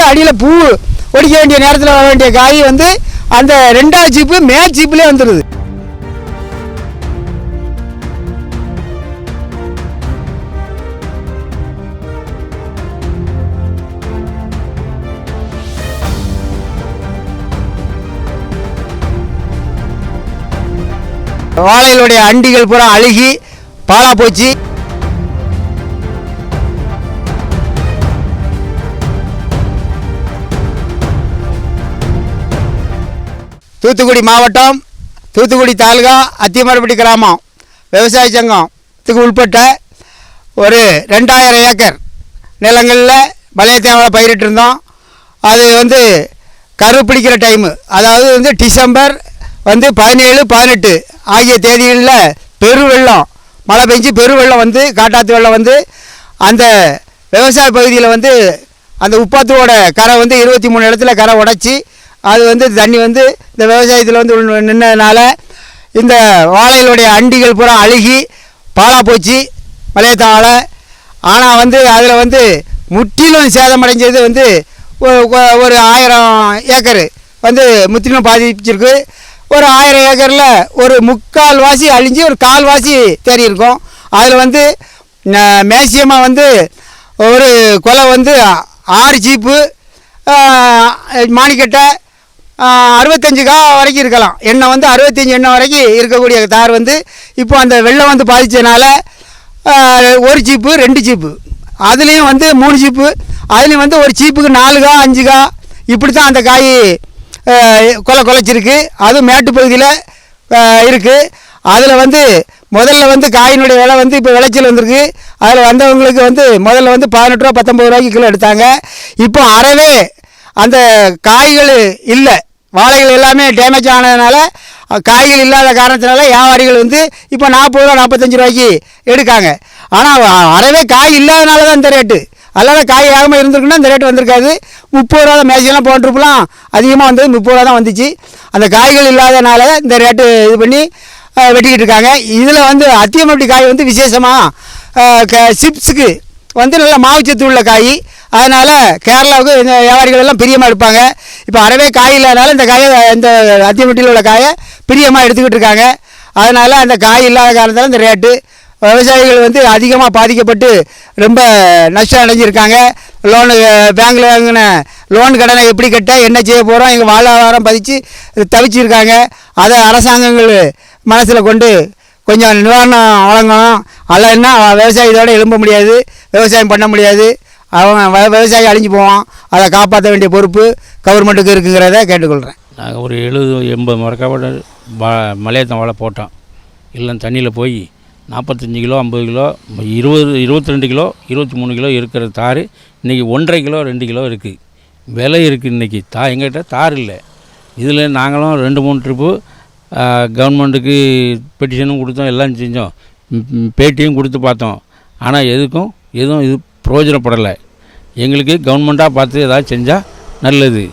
அடியில் பூ ஒடிக்க வேண்டிய நேரத்தில் வர வேண்டிய காய் வந்து அந்த 2வது சீப்பு மேல் சீப்புலேயே வந்துடுது. வாழைகளுடைய அண்டிகள் பூரா அழுகி பாலா போச்சு. தூத்துக்குடி மாவட்டம், தூத்துக்குடி தாலுகா, அத்திமரப்பட்டி கிராமம் விவசாய சங்கத்துக்கு உட்பட்ட ஒரு 2000 ஏக்கர் நிலங்களில் மலையத்தேவலை பயிரிட்டு இருந்தோம். அது வந்து கரு பிடிக்கிற டைமு, அதாவது வந்து டிசம்பர் வந்து 17, 18 ஆகிய தேதிகளில் பெருவெள்ளம் மழை பெஞ்சு பெருவெள்ளம் வந்து காட்டாற்று வெள்ளம் வந்து அந்த விவசாய பகுதியில் வந்து அந்த உப்பாத்தோட கரை வந்து 23 இடத்துல கரை உடச்சி அது வந்து தண்ணி வந்து இந்த விவசாயத்தில் வந்து நின்றதுனால இந்த வாழைகளுடைய அண்டிகள் பூரா அழுகி பாலா போச்சு மலையத்தாழை. ஆனால் வந்து அதில் வந்து முற்றிலும் சேதமடைஞ்சது வந்து ஒரு 1000 ஏக்கர் வந்து முற்றிலும் பாதிச்சிருக்கு. ஒரு 1000 ஏக்கரில் ஒரு 3/4 வாசி அழிஞ்சு ஒரு 1/4 வாசி தேறி இருக்கும். அதில் வந்து மேக்சிமமாக வந்து ஒரு கொலை வந்து 6 சீப்பு மானிக்கட்டை 65 கா வரைக்கும் இருக்கலாம். எண்ணெய் வந்து 65 எண்ணெய் வரைக்கும் இருக்கக்கூடிய தார் வந்து இப்போ அந்த வெள்ளம் வந்து பாதித்ததுனால 1 சீப்பு 2 சீப்பு, அதுலேயும் வந்து 3 சீப்பு, அதுலேயும் வந்து ஒரு சீப்புக்கு 4 கா 5 கா இப்படி தான் அந்த காய் குலைச்சிருக்கு. அதுவும் மேட்டு பகுதியில் இருக்குது. அதில் வந்து முதல்ல வந்து காயினுடைய விலை வந்து இப்போ விளைச்சல் வந்திருக்கு. அதில் வந்தவங்களுக்கு வந்து முதல்ல வந்து 18 ரூபா 19 ரூபாய்க்கு கிலோ எடுத்தாங்க. இப்போ அறவே அந்த காய்கள் இல்லை, வாழைகள் எல்லாமே டேமேஜ் ஆனதுனால காய்கள் இல்லாத காரணத்தினால வியாபாரிகள் வந்து இப்போ 40 ரூபா 45 ரூபாய்க்கு எடுக்காங்க. ஆனால் அறவே காய் இல்லாதனால தான் இந்த ரேட்டு. அதனால் காய் வேகமாக இருந்திருக்குன்னா இந்த ரேட்டு வந்திருக்காது. 30 ரூபா தான் மேக்சிமம் போட்டிருப்பலாம், அதிகமாக வந்து 30 ரூபா தான் வந்துச்சு. அந்த காய்கள் இல்லாதனால இந்த ரேட்டு இது பண்ணி வெட்டிக்கிட்டு இருக்காங்க. இதில் வந்து அத்தியமப்பட்டி காய் வந்து விசேஷமாக சிப்ஸுக்கு வந்து நல்ல மாவுச்சத்து உள்ள காய். அதனால் கேரளாவுக்கு இந்த வியாபாரிகள் எல்லாம் பிரியமாக எடுப்பாங்க. இப்போ அறவே காய் இல்லாதனால இந்த காயை இந்த அத்தியமப்பட்டியில் உள்ள காயை பிரியமாக எடுத்துக்கிட்டு இருக்காங்க. அதனால் அந்த காய் இல்லாத காரணத்தால் இந்த ரேட்டு விவசாயிகள் வந்து அதிகமாக பாதிக்கப்பட்டு ரொம்ப நஷ்டம் அடைஞ்சிருக்காங்க. லோனு பேங்கில் வாங்கின லோன் கடனை எப்படி கட்ட என்ன செய்ய போகிறோம், எங்கள் வாழ்வாதாரம் பதிச்சு தவிச்சிருக்காங்க. அதை அரசாங்கங்கள் மனசில் கொண்டு கொஞ்சம் நிவாரணம் வழங்கணும். அல்லன்னா விவசாயத்தோடு எழும்ப முடியாது, விவசாயம் பண்ண முடியாது, அவங்க விவசாயி அழிஞ்சு போவான். அதை காப்பாற்ற வேண்டிய பொறுப்பு கவர்மெண்ட்டுக்கு இருக்குங்கிறத கேட்டுக்கொள்கிறேன். நாங்கள் ஒரு 70-80 மரக்காவோட மலையத்தம் வாழை போட்டோம். இல்லை தண்ணியில் போய் 45 கிலோ 50 கிலோ 22 கிலோ 23 கிலோ இருக்கிற தார் இன்றைக்கி 1.5 கிலோ 2 கிலோ இருக்குது. விலை இருக்குது இன்றைக்கி. எங்கள்கிட்ட தார் இல்லை. இதில் நாங்களும் 2-3 ட்ரிப்பு கவர்மெண்ட்டுக்கு பெட்டிஷனும் கொடுத்தோம், எல்லாம் செஞ்சோம், பேட்டியும் கொடுத்து பார்த்தோம். ஆனால் எதுவும் இது பிரயோஜனப்படலை. எங்களுக்கு கவர்மெண்ட்டாக பார்த்து ஏதாவது செஞ்சால் நல்லது.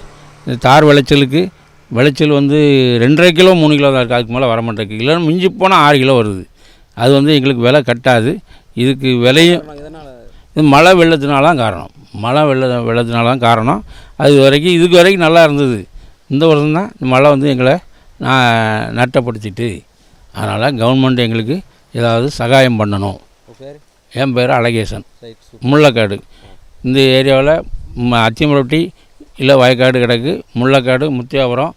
இந்த தார் விளைச்சல் வந்து 2.5 கிலோ 3 கிலோ தான் இருக்குது, அதுக்கு மேலே வர மாட்டேங்குது. இல்லைன்னா மிஞ்சி போனால் 6 கிலோ வருது. அது வந்து எங்களுக்கு விலை கட்டாது. இதுக்கு விலையும் இது மழை வெள்ளத்தினால தான் காரணம். வெள்ளத்தினால தான் காரணம். இதுக்கு வரைக்கும் நல்லா இருந்தது. இந்த வருஷம் தான் இந்த மழை வந்து எங்களை நட்டப்படுத்திட்டு. அதனால் கவர்மெண்ட் எங்களுக்கு ஏதாவது சகாயம் பண்ணணும். என் பேர் அழகேசன், முள்ளக்காடு. இந்த ஏரியாவில் அத்திமரப்பட்டி இல்லை வயக்காடு கிடக்கு, முள்ளக்காடு, முத்தியாபுரம்,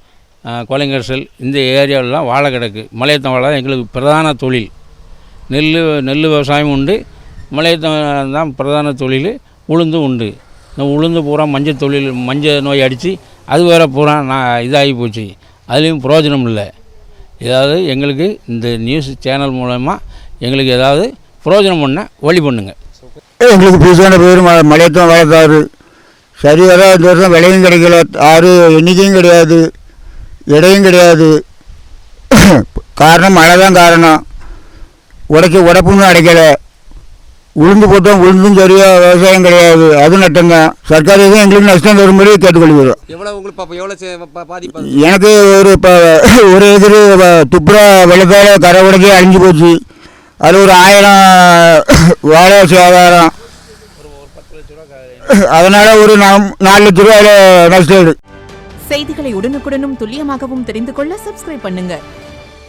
கொலைங்கர்சல் இந்த ஏரியாவிலலாம் வாழை கிடக்கு. மலையத்தம் வாழை தான் எங்களுக்கு பிரதான தொழில். நெல் விவசாயம் உண்டு, மலையத்தம் தான் பிரதான தொழில். உளுந்து உண்டு. இந்த உளுந்து பூரா மஞ்சள் நோய் அடித்து அது வேறு பூரா இதாகி போச்சு. அதுலேயும் பிரயோஜனம் இல்லை. ஏதாவது எங்களுக்கு இந்த நியூஸ் சேனல் மூலமாக எங்களுக்கு ஏதாவது பிரயோஜனம் பண்ண வழி பண்ணுங்க. எங்களுக்கு புதுசான பேர் மலையத்தம் வாழைத்தாறு. சரி வர இந்த வருஷம் விலையும் கிடைக்கல, ஆறு எண்ணிக்கையும் கிடையாது, இடையும் கிடையாது. காரணம் மழை தான் காரணம். உடப்புன்னு அடைக்கலை. உளுந்து போட்டோம், உளுந்தும் சரியாக விவசாயம் கிடையாது, அது நட்டங்க. சர்க்கார் எதுவும் எங்களுக்கு நஷ்டம் தரும்படி கேட்டுக்கொள்கிறோம். எனக்கு ஒரு எதிர் துப்புரா வெள்ளத்தால கரை உடைக்கி அழிஞ்சு போச்சு. அது ஒரு 1000 வாழை சேதாரம். அதனால் ஒரு 4 லட்ச ரூபாயில் நஷ்டம். செய்திகளை உடனுக்குடனும் துல்லியமாகவும் தெரிந்து கொள்ள சப்ஸ்கிரைப் பண்ணுங்க.